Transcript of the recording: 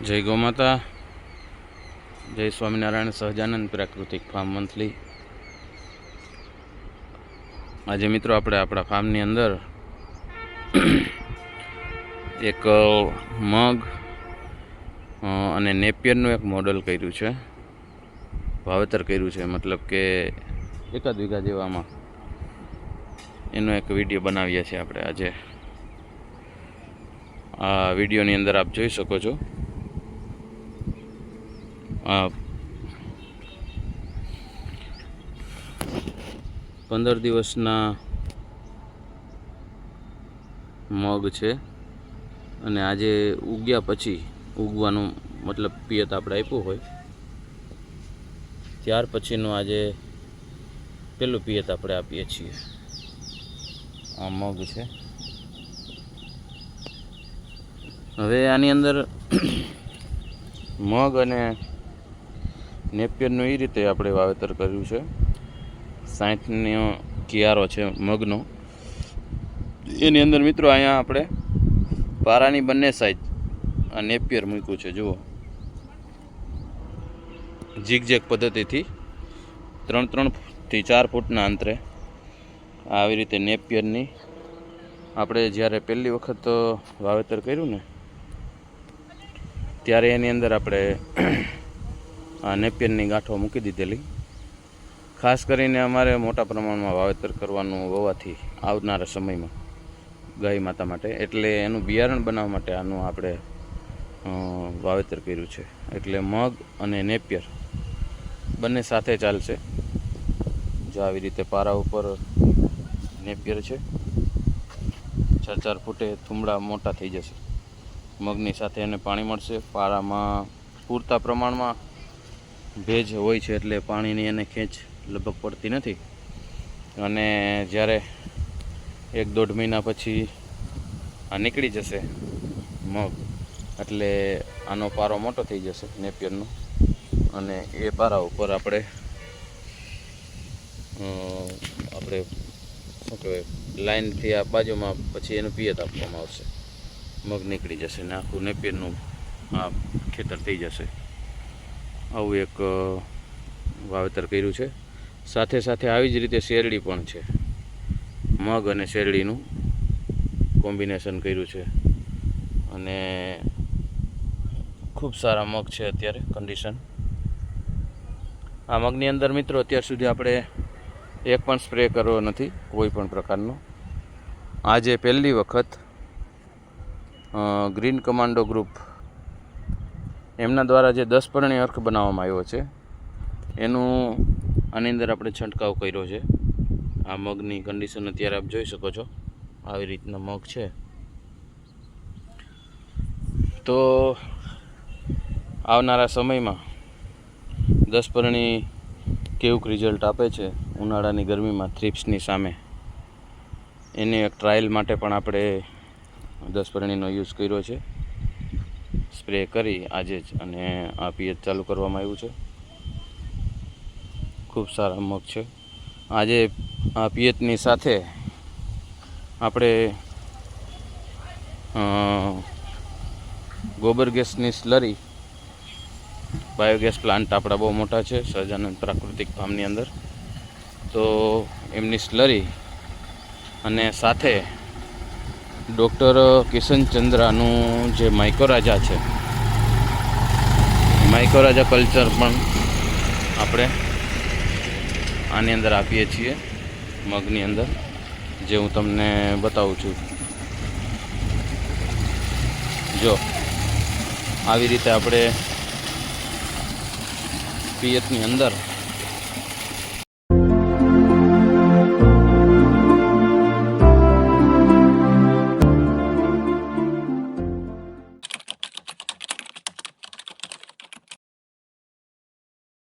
જય ગૌ માતા, જય સ્વામિનારાયણ સહજાનંદ પ્રાકૃતિક ફાર્મ મંથલી। આજે મિત્રો આપણે આપણા ફાર્મની અંદર એક મગ અને નેપિયરનું એક મોડલ કર્યું છે, વાવેતર કર્યું છે, મતલબ કે 1 વીઘા જેવામાં એનો એક વિડીયો બનાવીએ છીએ આપણે આજે। આ વિડીયોની અંદર આપ જોઈ શકો છો 15 દિવસના મગ છે અને આજે ઉગ્યા પછી ઉગવાનું મતલબ પિયત આપણે આપ્યું હોય ત્યાર પછીનું આજે પેલું પિયત આપણે આપીએ છીએ। આ મગ છે। હવે આની અંદર મગ અને નેપિયરનું એ રીતે આપણે વાવેતર કર્યું છે। 60નો કિયારો છે મગનો। એની અંદર મિત્રો અહીંયા આપણે પારાની બંને સાઈડ આ નેપિયર મૂક્યું છે। જુઓ, ઝીગઝેગ પદ્ધતિથી 3 થી 4 ફૂટના અંતરે આવી રીતે નેપિયરની આપણે જ્યારે પહેલી વખત વાવેતર કર્યું ને ત્યારે એની અંદર આપણે આ નેપિયરની ગાંઠો મૂકી દીધેલી। ખાસ કરીને અમારે મોટા પ્રમાણમાં વાવેતર કરવાનું હોવાથી આવનારા સમયમાં ગાય માતા માટે, એટલે એનું બિયારણ બનાવવા માટે આનું આપણે વાવેતર કર્યું છે। એટલે મગ અને નેપિયર બંને સાથે ચાલશે। જો આવી રીતે પારા ઉપર નેપિયર છે, 4 ફૂટે થૂમડા મોટા થઈ જશે। મગની સાથે એને પાણી મળશે। પારામાં પૂરતા પ્રમાણમાં ભેજ હોય છે એટલે પાણીની એને ખેંચ લગભગ પડતી નથી। અને જ્યારે 1-1.5 મહિના પછી આ નીકળી જશે મગ, એટલે આનો પારો મોટો થઈ જશે નેપિયરનો, અને એ પારા ઉપર આપણે શું કહેવાય લાઈનથી આ બાજુમાં પછી એનું પિયત આપવામાં આવશે। મગ નીકળી જશે ને આખું નેપિયરનું આ ખેતર થઈ જશે। આવું એક વાવેતર કર્યું છે। સાથે સાથે આવી જ રીતે શેરડી પણ છે। મગ અને શેરડીનું કોમ્બિનેશન કર્યું છે અને ખૂબ સારા મગ છે અત્યારે કન્ડિશન। આ મગની અંદર મિત્રો અત્યાર સુધી આપણે એક પણ સ્પ્રે કર્યો નથી કોઈ પણ પ્રકારનો। આજે પહેલી વખત ગ્રીન કમાન્ડો ગ્રુપ એમના દ્વારા જે 10 પરણી અર્ક બનાવવામાં આવ્યો છે એનું આની અંદર આપણે છંટકાવ કર્યો છે। આ મગની કન્ડિશન અત્યારે આપ જોઈ શકો છો, આવી રીતના મગ છે। તો આવનારા સમયમાં 10 પરણી કેવું રિઝલ્ટ આપે છે ઉનાળાની ગરમીમાં થ્રિપ્સની સામે, એની એક ટ્રાયલ માટે પણ આપણે 10 પરણીનો યુઝ કર્યો છે। સ્પ્રે કરી આજે જ અને આ પિયત ચાલુ કરવામાં આવ્યું છે। ખૂબ સારા મગ છે। આજે આ પિયતની સાથે આપણે ગોબર ગેસની સ્લરી, બાયોગેસ પ્લાન્ટ આપણા બહુ મોટા છે સહજાનંદ પ્રાકૃતિક ફાર્મની અંદર, તો એમની સ્લરી અને સાથે ડૉક્ટર કિશનચંદ્રાનું જે માઇકોરાજા છે, માઇકોરાજા કલ્ચર પણ આપણે આની અંદર આપીએ છીએ મગની અંદર, જે હું તમને બતાવું છું। જો આવી રીતે આપણે પિયતની અંદર